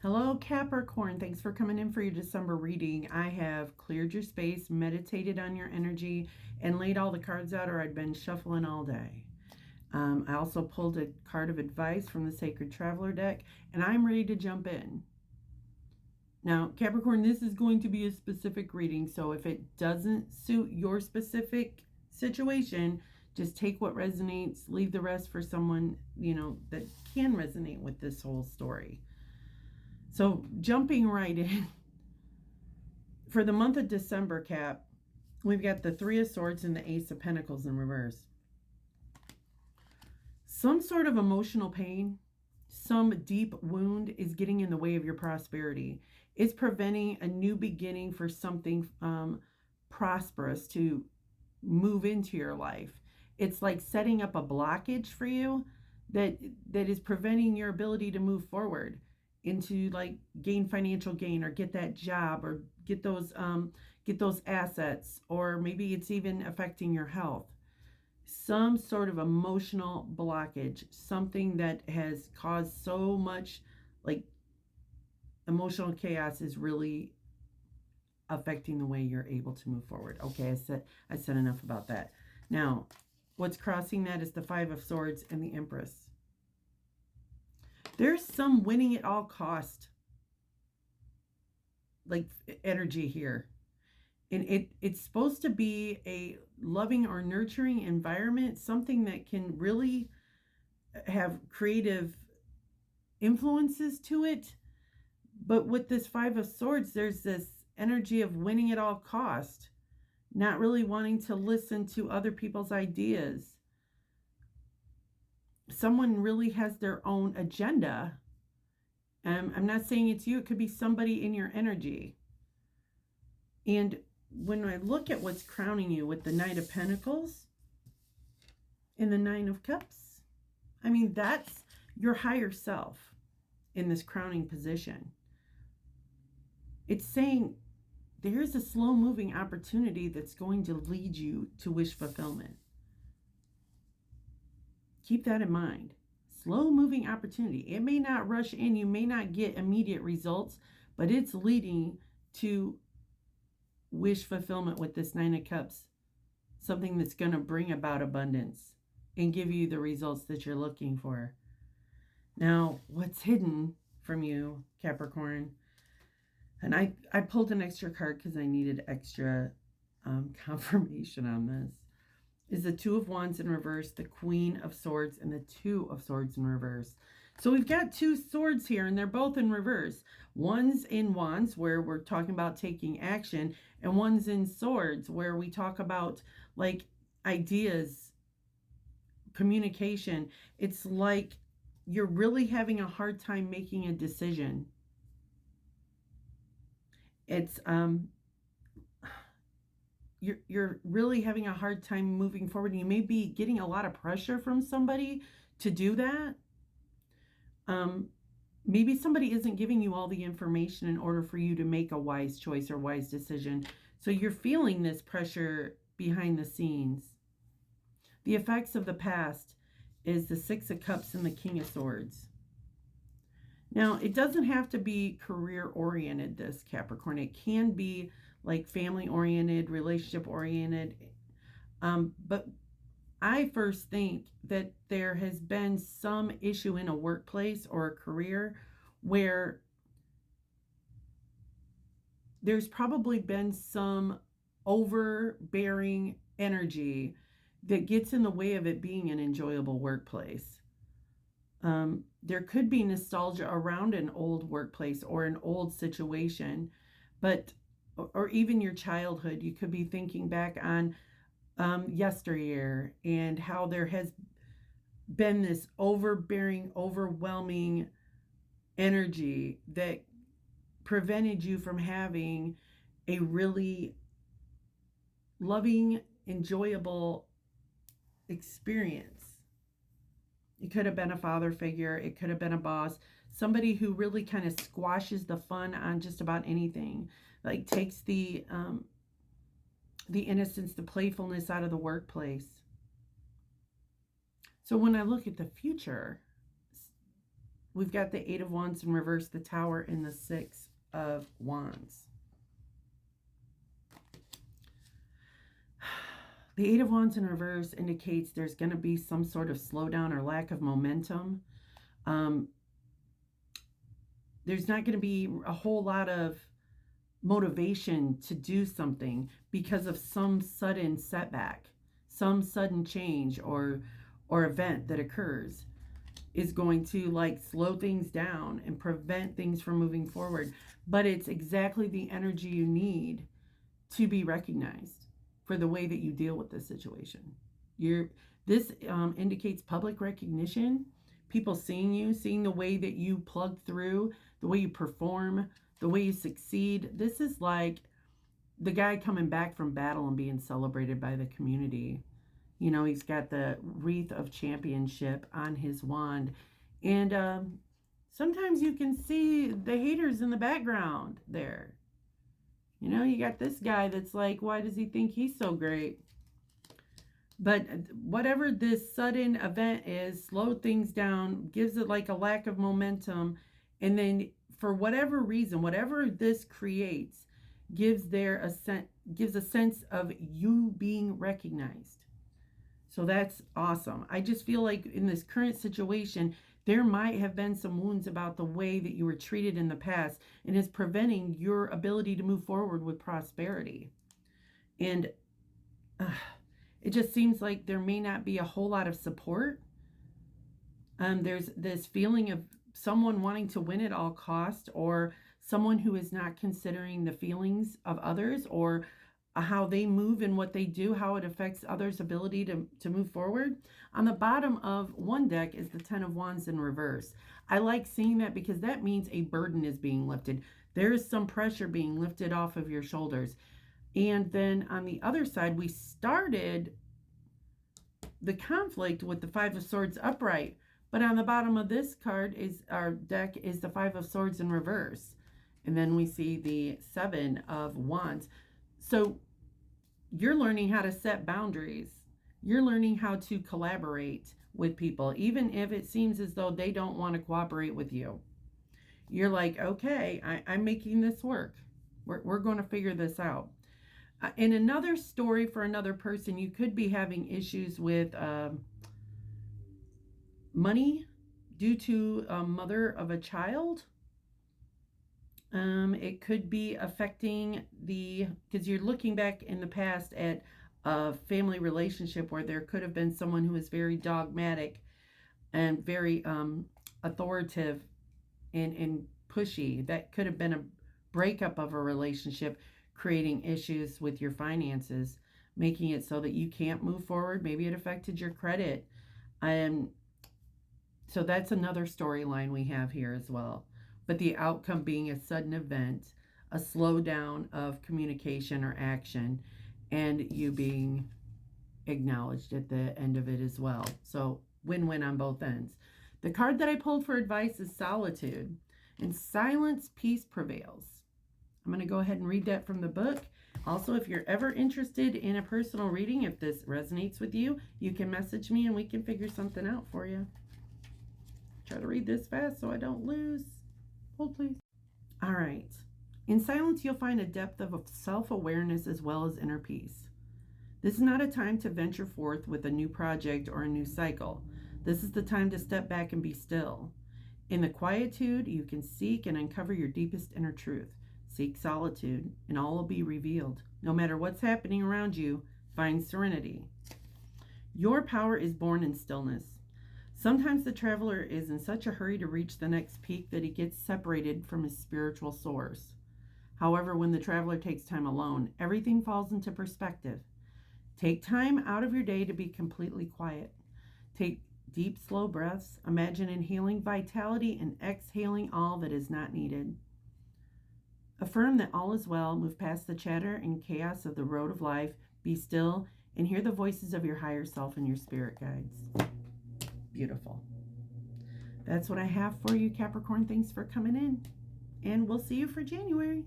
Hello, Capricorn. Thanks for coming in for your December reading. I have cleared your space, meditated on your energy, and laid all the cards out, or I'd been shuffling all day. I also pulled a card of advice from the Sacred Traveler deck, and I'm ready to jump in. Now, Capricorn, this is going to be a specific reading, so if it doesn't suit your specific situation, just take what resonates, leave the rest for someone, that can resonate with this whole story. So jumping right in, for the month of December, Cap, we've got the Three of Swords and the Ace of Pentacles in reverse. Some sort of emotional pain, some deep wound is getting in the way of your prosperity. It's preventing a new beginning for something prosperous to move into your life. It's like setting up a blockage for you that is preventing your ability to move forward into like gain financial gain or get that job or get those assets, or maybe it's even affecting your health. Some sort of emotional blockage, something that has caused so much like emotional chaos is really affecting the way you're able to move forward. Okay, I said enough about that. Now, what's crossing that is the Five of Swords and the Empress. There's some winning at all cost like energy here. And it's supposed to be a loving or nurturing environment, something that can really have creative influences to it. But with this Five of Swords, there's this energy of winning at all cost, not really wanting to listen to other people's ideas. Someone really has their own agenda. I'm not saying it's you. It could be somebody in your energy. And when I look at what's crowning you with the Knight of Pentacles and the Nine of Cups, I mean, that's your higher self in this crowning position. It's saying there's a slow-moving opportunity that's going to lead you to wish fulfillment. Keep that in mind. Slow-moving opportunity. It may not rush in. You may not get immediate results, but it's leading to wish fulfillment with this Nine of Cups. Something that's going to bring about abundance and give you the results that you're looking for. Now, what's hidden from you, Capricorn? And I pulled an extra card because I needed extra confirmation on this. Is the Two of Wands in reverse, the Queen of Swords, and the Two of Swords in reverse. So we've got two swords here, and they're both in reverse. One's in Wands, where we're talking about taking action, and one's in Swords, where we talk about like ideas, communication. It's like you're really having a hard time making a decision. It's you're really having a hard time moving forward. You may be getting a lot of pressure from somebody to do that. Maybe somebody isn't giving you all the information in order for you to make a wise choice or wise decision. So you're feeling this pressure behind the scenes. The effects of the past is the Six of Cups and the King of Swords. Now, it doesn't have to be career-oriented, this Capricorn. It can be like family-oriented, relationship-oriented. But I first think that there has been some issue in a workplace or a career where there's probably been some overbearing energy that gets in the way of it being an enjoyable workplace. There could be nostalgia around an old workplace or an old situation, or even your childhood. You could be thinking back on yesteryear and how there has been this overbearing, overwhelming energy that prevented you from having a really loving, enjoyable experience. It could have been a father figure. It could have been a boss. Somebody who really kind of squashes the fun on just about anything. Like takes the innocence, the playfulness out of the workplace. So when I look at the future, we've got the Eight of Wands in reverse, the Tower, and the Six of Wands. The Eight of Wands in reverse indicates there's going to be some sort of slowdown or lack of momentum. There's not going to be a whole lot of motivation to do something because of some sudden setback, some sudden change or event that occurs is going to like slow things down and prevent things from moving forward. But it's exactly the energy you need to be recognized for the way that you deal with this situation. This indicates public recognition, people seeing you, seeing the way that you plug through, the way you perform, the way you succeed. This is like the guy coming back from battle and being celebrated by the community. You know, he's got the wreath of championship on his wand. And sometimes you can see the haters in the background there. You know, you got this guy that's like, why does he think he's so great? But whatever this sudden event is, slowed things down, gives it like a lack of momentum. And then for whatever reason, whatever this creates, gives a sense of you being recognized. So that's awesome. I just feel like in this current situation, there might have been some wounds about the way that you were treated in the past and is preventing your ability to move forward with prosperity. And it just seems like there may not be a whole lot of support. There's this feeling of someone wanting to win at all cost, or someone who is not considering the feelings of others or how they move and what they do, how it affects others' ability to move forward. On the bottom of one deck is the Ten of Wands in reverse. I like seeing that because that means a burden is being lifted. There is some pressure being lifted off of your shoulders. And then on the other side, we started the conflict with the Five of Swords upright. But on the bottom of this card is our deck is the Five of Swords in reverse. And then we see the Seven of Wands. So you're learning how to set boundaries. You're learning how to collaborate with people, even if it seems as though they don't want to cooperate with you. You're like, okay, I'm making this work. We're going to figure this out. In another story for another person, you could be having issues with money due to a mother of a child. It could be affecting because you're looking back in the past at a family relationship where there could have been someone who was very dogmatic and very authoritative and pushy. That could have been a breakup of a relationship, creating issues with your finances, making it so that you can't move forward. Maybe it affected your credit. And so that's another storyline we have here as well. But the outcome being a sudden event, a slowdown of communication or action, and you being acknowledged at the end of it as well. So win-win on both ends. The card that I pulled for advice is Solitude. In silence, peace prevails. I'm going to go ahead and read that from the book. Also, if you're ever interested in a personal reading, if this resonates with you, you can message me and we can figure something out for you. Try to read this fast so I don't lose. Hold, please. All right. In silence, you'll find a depth of self-awareness as well as inner peace. This is not a time to venture forth with a new project or a new cycle. This is the time to step back and be still. In the quietude, you can seek and uncover your deepest inner truth. Seek solitude, and all will be revealed. No matter what's happening around you, find serenity. Your power is born in stillness. Sometimes the traveler is in such a hurry to reach the next peak that he gets separated from his spiritual source. However, when the traveler takes time alone, everything falls into perspective. Take time out of your day to be completely quiet. Take deep, slow breaths. Imagine inhaling vitality and exhaling all that is not needed. Affirm that all is well. Move past the chatter and chaos of the road of life. Be still and hear the voices of your higher self and your spirit guides. Beautiful. That's what I have for you, Capricorn. Thanks for coming in. And we'll see you for January.